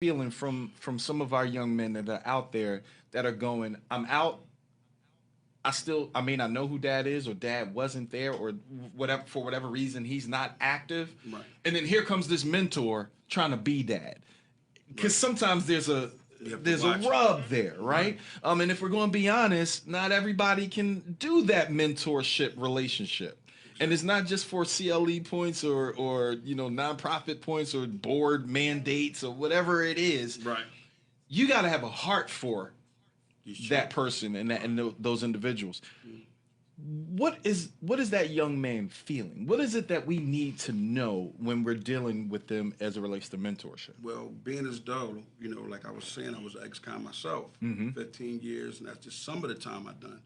feeling from some of our young men that are out there that are going, I'm out. I mean, I know who dad is, or dad wasn't there, or whatever, for whatever reason, he's not active. Right. And then here comes this mentor trying to be dad. Because Right. sometimes You have to there's a watch it. rub there, Right. right? And if we're going to be honest, not everybody can do that mentorship relationship. And it's Exactly. not just for CLE points or nonprofit points or board mandates or whatever it is. Right. You got to have a heart for These that children. person and that Right. and those individuals. Mm. What is that young man feeling? What is it that we need to know when we're dealing with them as it relates to mentorship? Well, being as though, like I was saying, I was an ex-con myself, Mm-hmm. 15 years, and that's just some of the time I've done.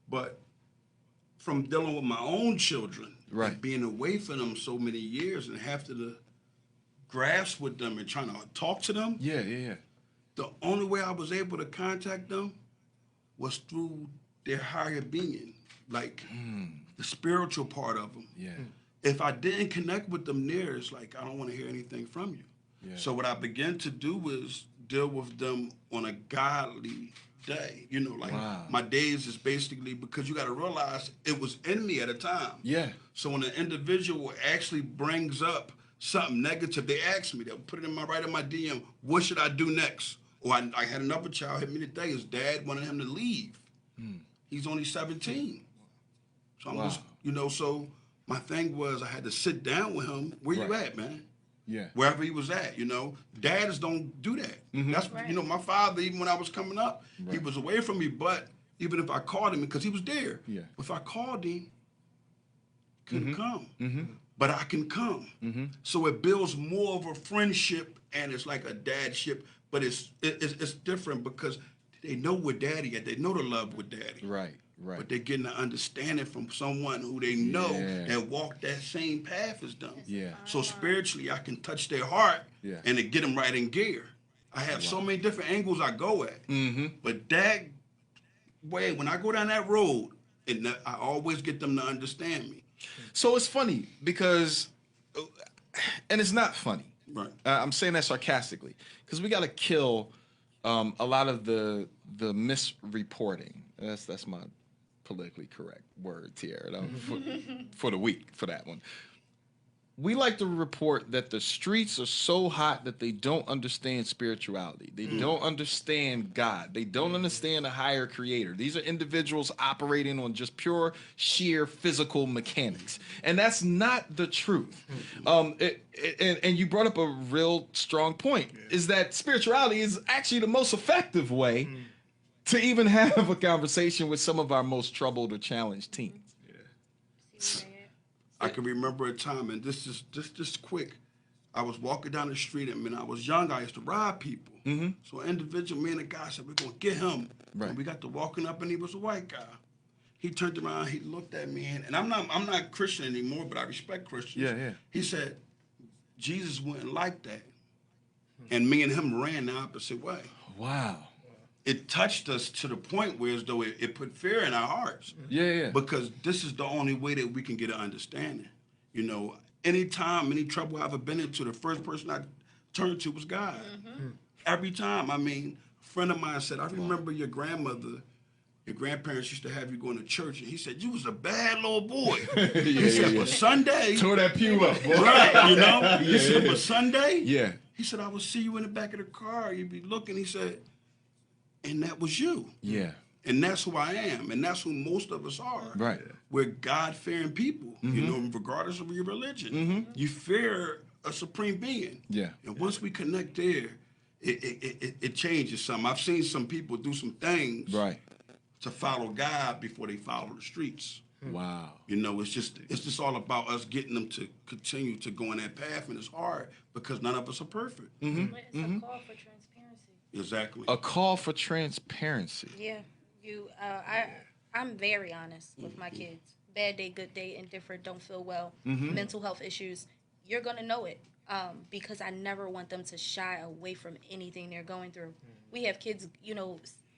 But from dealing with my own children, Right. and being away from them so many years and having to grasp with them and trying to talk to them, Yeah, yeah, yeah. the only way I was able to contact them was through their higher being, like the spiritual part of them. Yeah. If I didn't connect with them there, it's like I don't want to hear anything from you. Yeah. So what I began to do was deal with them on a godly day. Like Wow. my days is basically, because you got to realize it was in me at a time. Yeah. So when an individual actually brings up something negative, they ask me, they'll put it in my DM, what should I do next? Or I had another child hit me today. His dad wanted him to leave. He's only 17. So I'm Wow. just, so my thing was I had to sit down with him. Where you Right. at, man? Yeah. Wherever he was at, Dads don't do that. That's, Right. my father, even when I was coming up, he Right. was away from me, but even if I called him, because he was there, Yeah. if I called him, couldn't come. Mm-hmm. But I can come. Mm-hmm. So it builds more of a friendship, and it's like a dadship, but it's different because they know where daddy at. They know the love with daddy. Right. Right. But they're getting an understanding from someone who they know Yeah. that walked that same path as them. Yeah. So spiritually, I can touch their heart Yeah. and to get them right in gear. I have so many different angles I go at. Mm-hmm. But that way, when I go down that road, I always get them to understand me. So it's funny because, and it's not funny. Right. I'm saying that sarcastically because we got to kill a lot of the misreporting. That's my politically correct words here for the week for that one. We like to report that the streets are so hot that they don't understand spirituality. They don't understand God. They don't understand a higher creator. These are individuals operating on just pure, sheer physical mechanics. And that's not the truth. And you brought up a real strong point, is that spirituality is actually the most effective way to even have a conversation with some of our most troubled or challenged teens. See where I can remember a time, and this is just quick. I was walking down the street, and when I was young, I used to rob people. Mm-hmm. So an individual, me and a guy said, we're going to get him. Right. And we got to walking up, and he was a white guy. He turned around, he looked at me, and I'm not Christian anymore, but I respect Christians. Yeah, yeah. He said, Jesus wouldn't like that. And me and him ran the opposite way. Wow. It touched us to the point where as though it put fear in our hearts. Yeah, yeah. Because this is the only way that we can get an understanding. Anytime, any trouble I've ever been into, the first person I turned to was God. Every time. I mean, a friend of mine said, I remember your grandparents used to have you going to church, and he said, you was a bad little boy. He said, but Sunday, Tore that pew up, boy. right, he said, but Sunday, Yeah. he said, I would see you in the back of the car, you'd be looking, he said, and that was you. Yeah. And that's who I am, and that's who most of us are. Right. We're God-fearing people, regardless of your religion. You fear a supreme being. Yeah. And once we connect there, it changes something. I've seen some people do some things Right. to follow God before they follow the streets. Wow. It's just all about us getting them to continue to go in that path, and it's hard because none of us are perfect. it's a call for transparency. Exactly. A call for transparency. Yeah, I'm very honest with my kids. Bad day, good day, indifferent, don't feel well, mental health issues. You're gonna know it because I never want them to shy away from anything they're going through. We have kids,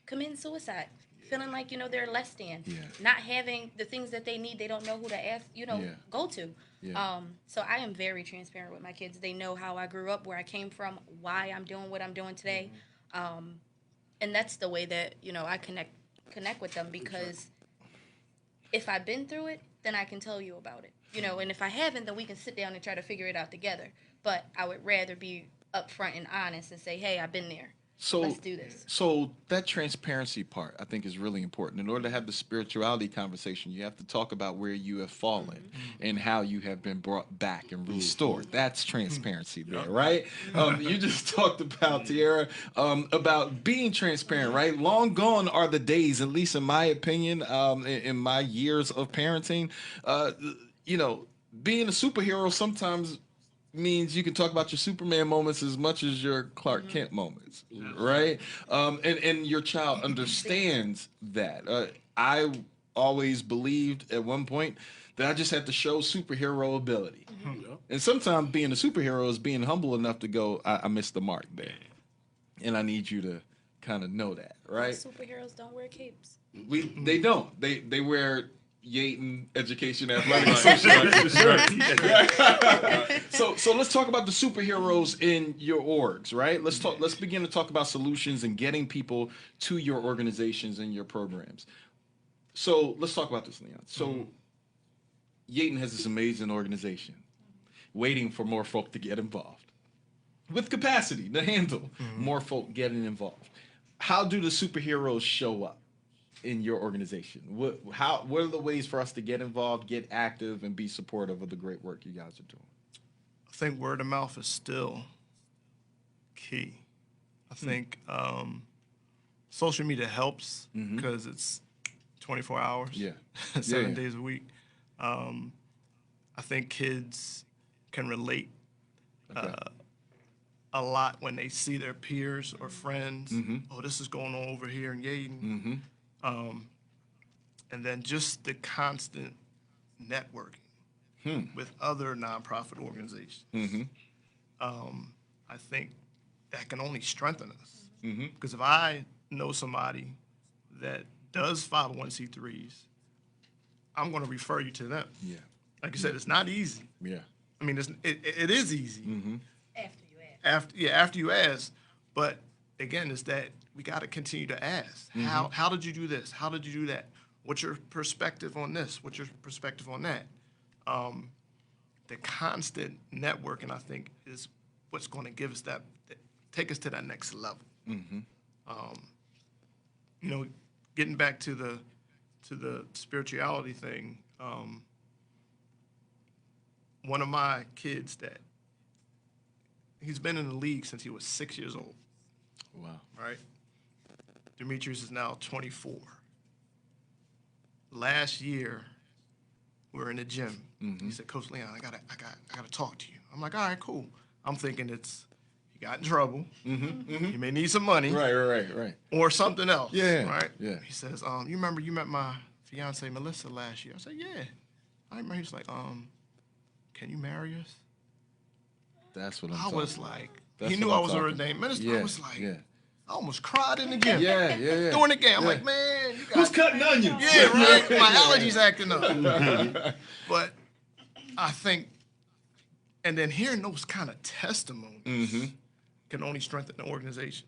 committing suicide, feeling like they're less than, not having the things that they need. They don't know who to ask, Yeah. go to. Yeah. So I am very transparent with my kids. They know how I grew up, where I came from, why I'm doing what I'm doing today. And that's the way that, I connect with them, because if I've been through it, then I can tell you about it. And if I haven't, then we can sit down and try to figure it out together. But I would rather be upfront and honest and say, hey, I've been there. So Let's do this. So that transparency part, I think, is really important. In order to have the spirituality conversation, you have to talk about where you have fallen and how you have been brought back and restored. That's transparency there, right? You just talked about, Tiara, about being transparent, right? Long gone are the days, at least in my opinion, in my years of parenting, being a superhero sometimes means you can talk about your Superman moments as much as your Clark Kent moments, right? And your child understands that. I always believed at one point that I just had to show superhero ability. And sometimes being a superhero is being humble enough to go, I missed the mark there. And I need you to kind of know that, right? Superheroes don't wear capes. They don't. They wear Yaten Education Athletic Association. So let's talk about the superheroes in your orgs, right? Let's begin to talk about solutions and getting people to your organizations and your programs. So let's talk about this, Leon. So Yaten has this amazing organization waiting for more folk to get involved with capacity to handle more folk getting involved. How do the superheroes show up in your organization? What are the ways for us to get involved, get active, and be supportive of the great work you guys are doing? I think word of mouth is still key. I think social media helps because it's 24 hours, 7 days a week. I think kids can relate a lot when they see their peers or friends. Oh, this is going on over here in Yaden. And then just the constant networking with other nonprofit organizations. I think that can only strengthen us. Because if I know somebody that does 501c3s, I'm going to refer you to them. Yeah. Like you said, it's not easy. Yeah. I mean, it is easy. After you ask. After you ask. But again, it's that we got to continue to ask. How did you do this? How did you do that? What's your perspective on this? What's your perspective on that? The constant networking, I think, is what's going to give us take us to that next level. Getting back to the spirituality thing. One of my kids he's been in the league since he was 6 years old. Wow. Right? Demetrius is now 24. Last year, we were in the gym. He said, Coach Leon, I gotta talk to you. I'm like, all right, cool. I'm thinking he got in trouble. You may need some money. Right. Or something else. Yeah. Right? Yeah. He says, you remember you met my fiance Melissa last year? I said, yeah. I remember. He's like, can you marry us? That's what I'm I talking was about. like, That's he knew what I I'm was a talking ordained minister. Yeah, I was like, yeah. I almost cried in the gym. Yeah. During the game. I'm like, man, you Who's got cutting onions? Yeah, right. My allergies acting up. But I think, and then hearing those kind of testimonies can only strengthen the organization.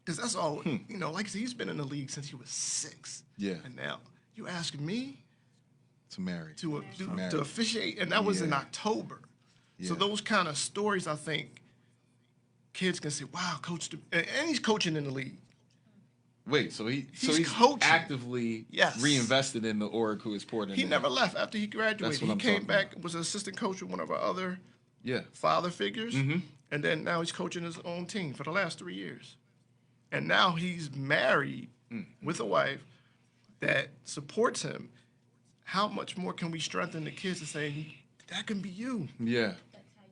Because that's all, like I said, he's been in the league since he was 6. Yeah. And now you ask me To marry. to officiate, and that was in October. So those kind of stories, I think, kids can say, wow, coach, and he's coaching in the league. Wait, so he's coaching. actively reinvested in the org who is poured in. He never left after he graduated. What He I'm came talking back, was an assistant coach with one of our other Yeah. father figures, and then now he's coaching his own team for the last 3 years. And now he's married with a wife that supports him. How much more can we strengthen the kids to say, that can be you? Yeah.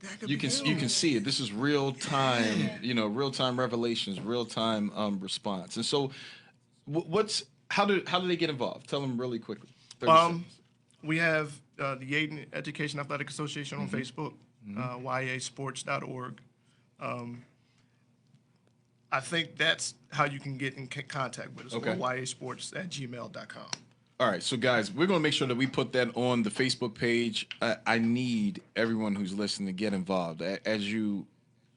That can You be can see it. This is real time, real time revelations, real time response. And so, how do they get involved? Tell them really quickly. 30 seconds. We have the Yaden Education Athletic Association on Facebook, yasports.org. I think that's how you can get in contact with us, or yasports@gmail.com. All right, so guys, we're going to make sure that we put that on the Facebook page. I need everyone who's listening to get involved. As you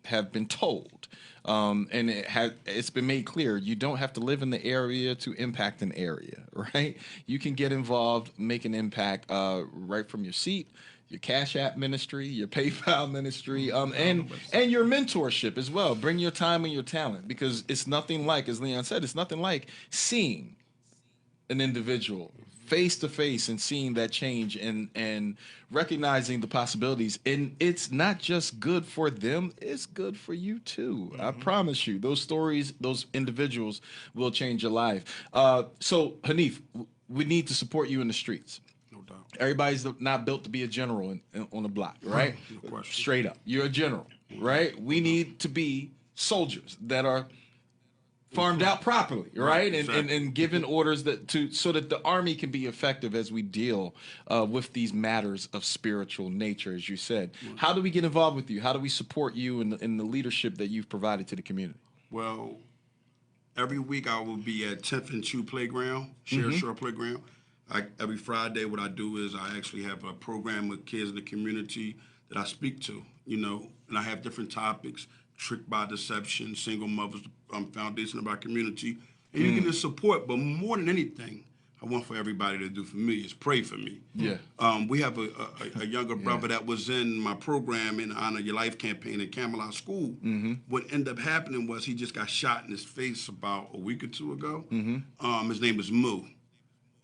have been told, and it's been made clear, you don't have to live in the area to impact an area, right? You can get involved, make an impact right from your seat, your Cash App ministry, your PayPal ministry, and your mentorship as well. Bring your time and your talent, because it's nothing like, as Leon said, it's nothing like seeing an individual face to face and seeing that change and recognizing the possibilities. And it's not just good for them, it's good for you too. I promise you, those stories, those individuals will change your life. So Hanif, we need to support you in the streets. No doubt. Everybody's not built to be a general on the block, right? No question. Straight up, you're a general, right? We need to be soldiers that are farmed out properly, right? Exactly. And given orders so that the army can be effective as we deal with these matters of spiritual nature, as you said. How do we get involved with you? How do we support you in the leadership that you've provided to the community? Well, every week I will be at 10th and Chew Playground, Shore Playground. Every Friday, what I do is I actually have a program with kids in the community that I speak to, and I have different topics: tricked by deception, single mothers, foundation of our community, and you can just support. But more than anything, I want for everybody to do for me is pray for me. Yeah. We have a younger brother that was in my program in Honor Your Life campaign at Camelot School. What ended up happening was he just got shot in his face about a week or two ago. His name is Moo.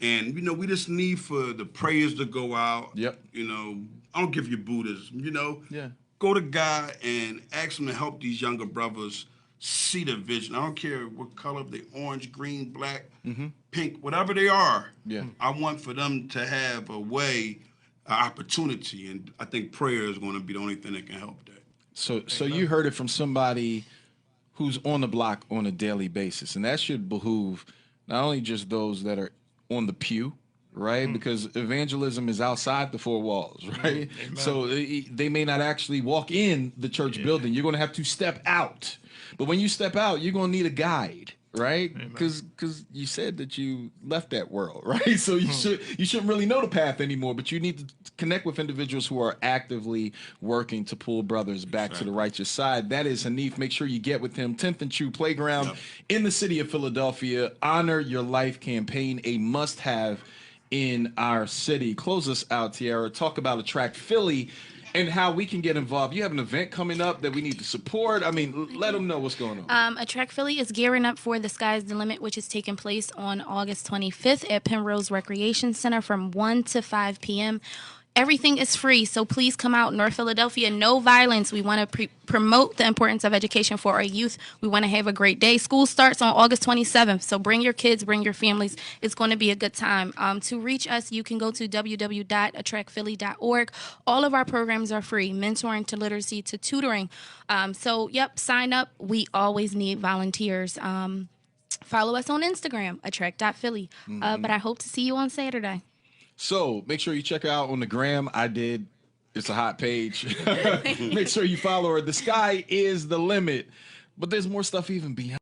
And, we just need for the prayers to go out. Yep. I don't give you Buddhism, Yeah. Go to God and ask him to help these younger brothers see the vision. I don't care what color, they orange, green, black, pink, whatever they are. Yeah. I want for them to have a way, an opportunity, and I think prayer is going to be the only thing that can help that. So you heard it from somebody who's on the block on a daily basis, and that should behoove not only just those that are on the pew, right? Because evangelism is outside the four walls, right? So they may not actually walk in the church building. You're going to have to step out. But when you step out, you're going to need a guide, right? Because you said that you left that world, right? So you shouldn't really know the path anymore, but you need to connect with individuals who are actively working to pull brothers back to the righteous side. That is Hanif. Make sure you get with him. 10th and Chew Playground in the city of Philadelphia. Honor Your Life campaign, a must-have in our city. Close us out, Tiara. Talk about Attract Philly and how we can get involved. You have an event coming up that we need to support. I mean, let them know what's going on. Attract Philly is gearing up for The Sky's the Limit, which is taking place on August 25th at Penrose Recreation Center from 1 to 5 p.m. Everything is free, so please come out. North Philadelphia, no violence. We want to promote the importance of education for our youth. We want to have a great day. School starts on August 27th, so bring your kids, bring your families. It's going to be a good time. To reach us, you can go to www.attractphilly.org. All of our programs are free, mentoring to literacy to tutoring. Sign up. We always need volunteers. Follow us on Instagram, attract.philly. But I hope to see you on Saturday. So make sure you check her out on the gram. I did. It's a hot page. Make sure you follow her. The sky is the limit. But there's more stuff even beyond.